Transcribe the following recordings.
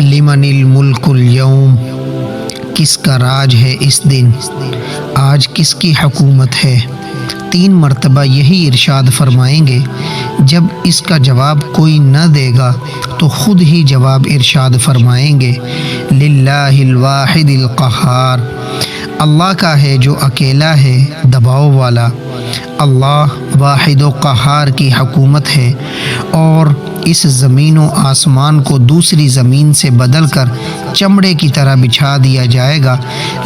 لمن الملک اليوم، کس کا راج ہے اس دن، آج کس کی حکومت ہے۔ 3 مرتبہ یہی ارشاد فرمائیں گے۔ جب اس کا جواب کوئی نہ دے گا تو خود ہی جواب ارشاد فرمائیں گے، للہ الواحد القہار، اللہ کا ہے جو اکیلا ہے دباؤ والا۔ اللہ واحد و قہار کی حکومت ہے، اور اس زمین و آسمان کو دوسری زمین سے بدل کر چمڑے کی طرح بچھا دیا جائے گا۔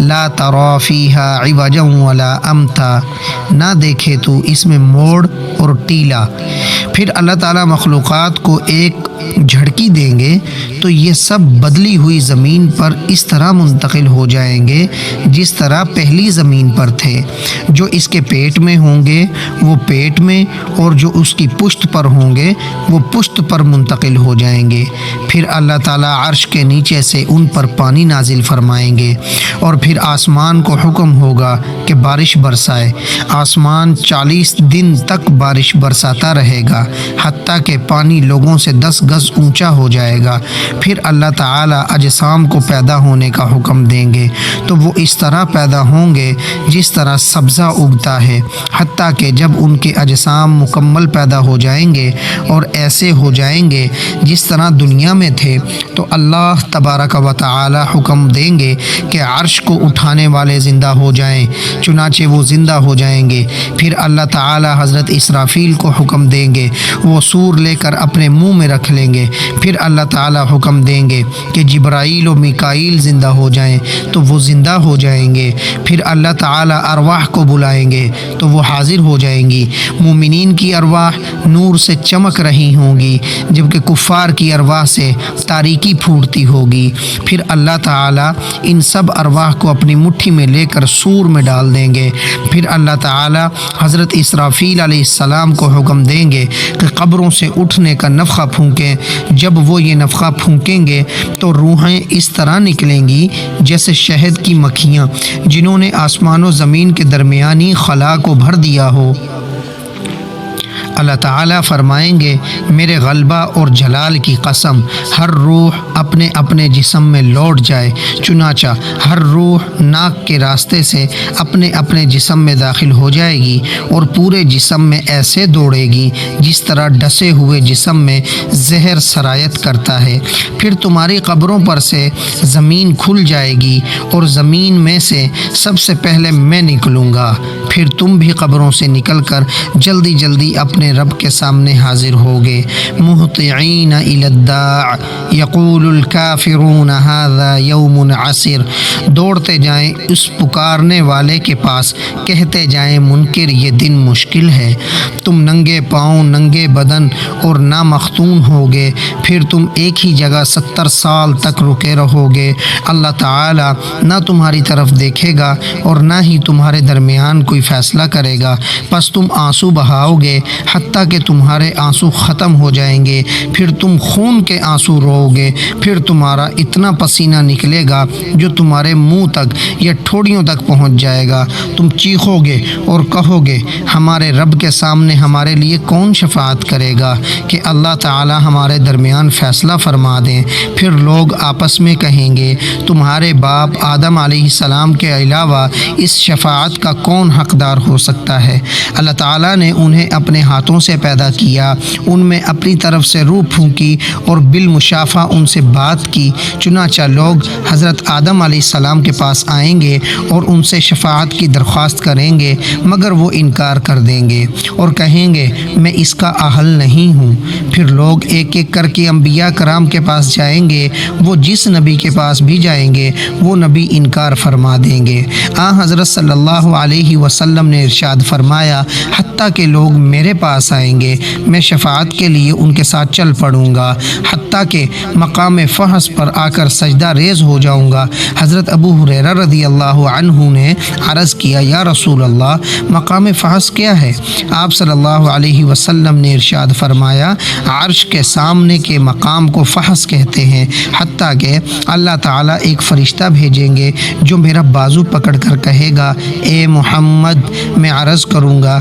لا تری فیہا عوجا ولا امتا، نہ دیکھے تو اس میں موڑ اور ٹیلا۔ پھر اللہ تعالیٰ مخلوقات کو ایک جھڑکی دیں گے تو یہ سب بدلی ہوئی زمین پر اس طرح منتقل ہو جائیں گے جس طرح پہلی زمین پر تھے۔ جو اس کے پیٹ میں ہوں گے وہ پیٹ میں، اور جو اس کی پشت پر ہوں گے وہ پشت پر منتقل ہو جائیں گے۔ پھر اللہ تعالیٰ عرش کے نیچے سے ان پر پانی نازل فرمائیں گے، اور پھر آسمان کو حکم ہوگا کہ بارش برسائے۔ آسمان 40 دن تک بارش برساتا رہے گا، حتیٰ کہ پانی لوگوں سے 10 گز اونچا ہو جائے گا۔ پھر اللہ تعالیٰ اجسام کو پیدا ہونے کا حکم دیں گے تو وہ اس طرح پیدا ہوں گے جس طرح سبزہ اگتا ہے، حتیٰ کہ جب ان کے اجسام مکمل پیدا ہو جائیں گے اور ایسے ہو جائیں گے جس طرح دنیا میں تھے، تو اللہ تبارک و تعالی حکم دیں گے کہ عرش کو اٹھانے والے زندہ ہو جائیں، چنانچہ وہ زندہ ہو جائیں گے۔ پھر اللہ تعالی حضرت اسرافیل کو حکم دیں گے، وہ سور لے کر اپنے منہ میں رکھ لیں گے۔ پھر اللہ تعالی حکم دیں گے کہ جبرائیل و میکائیل زندہ ہو جائیں تو وہ زندہ ہو جائیں گے۔ پھر اللہ تعالی ارواح کو بلائیں گے تو وہ حاضر ہو جائیں گی۔ مومنین کی ارواح نور سے چمک رہی ہوں گی، جبکہ کفار کی ارواح سے تاریکی پھوٹتی ہوگی۔ پھر اللہ تعالی ان سب ارواح کو اپنی مٹھی میں لے کر سور میں ڈال دیں گے۔ پھر اللہ تعالی حضرت اسرافیل علیہ السلام کو حکم دیں گے کہ قبروں سے اٹھنے کا نفخہ پھونکیں۔ جب وہ یہ نفخہ پھونکیں گے تو روحیں اس طرح نکلیں گی جیسے شہد کی مکھیاں جنہوں نے آسمان و زمین کے درمیانی خلا کو بھر دیا ہو۔ اللہ تعالیٰ فرمائیں گے، میرے غلبہ اور جلال کی قسم، ہر روح اپنے اپنے جسم میں لوٹ جائے۔ چنانچہ ہر روح ناک کے راستے سے اپنے اپنے جسم میں داخل ہو جائے گی اور پورے جسم میں ایسے دوڑے گی جس طرح ڈسے ہوئے جسم میں زہر سرایت کرتا ہے۔ پھر تمہاری قبروں پر سے زمین کھل جائے گی اور زمین میں سے سب سے پہلے میں نکلوں گا۔ پھر تم بھی قبروں سے نکل کر جلدی جلدی اپنے رب کے سامنے حاضر ہوگے۔ مہطعین الی الداع یقول الکافرون ھذا یوم عسر، دوڑتے جائیں اس پکارنے والے کے پاس، کہتے جائیں منکر یہ دن مشکل ہے۔ تم ننگے پاؤں، ننگے بدن اور نامختون ہوگے، پھر تم ایک ہی جگہ 70 سال تک رکے رہو گے۔ اللہ تعالی نہ تمہاری طرف دیکھے گا اور نہ ہی تمہارے درمیان کوئی فیصلہ کرے گا، پس تم آنسو بہاؤ گے حتیٰ کہ تمہارے آنسو ختم ہو جائیں گے۔ پھر تم خون کے آنسو رو گے، پھر تمہارا اتنا پسینہ نکلے گا جو تمہارے منہ تک یا ٹھوڑیوں تک پہنچ جائے گا۔ تم چیخو گے اور کہو گے، ہمارے رب کے سامنے ہمارے لیے کون شفاعت کرے گا کہ اللہ تعالی ہمارے درمیان فیصلہ فرما دیں۔ پھر لوگ آپس میں کہیں گے، تمہارے باپ آدم علیہ السلام کے علاوہ اس شفاعت کا کون حقدار ہو سکتا ہے؟ اللہ تعالیٰ نے انہیں اپنے ہاتھوں سے پیدا کیا، ان میں اپنی طرف سے روح پھونکی اور بالمشافہ ان سے بات کی۔ چنانچہ لوگ حضرت آدم علیہ السلام کے پاس آئیں گے اور ان سے شفاعت کی درخواست کریں گے، مگر وہ انکار کر دیں گے اور کہیں گے میں اس کا اہل نہیں ہوں۔ پھر لوگ ایک ایک کر کے انبیاء کرام کے پاس جائیں گے، وہ جس نبی کے پاس بھی جائیں گے وہ نبی انکار فرما دیں گے۔ حضرت صلی اللہ علیہ وسلم نے ارشاد فرمایا، حتیٰ کہ لوگ میرے پاس آئیں گے میں شفاعت کے لیے ان کے ساتھ چل پڑوں گا، حتیٰ کہ مقام فحش پر آ کر سجدہ ریز ہو جاؤں گا۔ حضرت ابو ہریرہ رضی اللہ عنہ نے عرض کیا، یا رسول اللہ، مقام فحش کیا ہے؟ آپ صلی اللہ علیہ وسلم نے ارشاد فرمایا، عرش کے سامنے کے مقام کو فحش کہتے ہیں، حتیٰ کہ اللہ تعالیٰ ایک فرشتہ بھیجیں گے جو میرا بازو پکڑ کر کہے گا، اے محمد، میں عرض کروں گا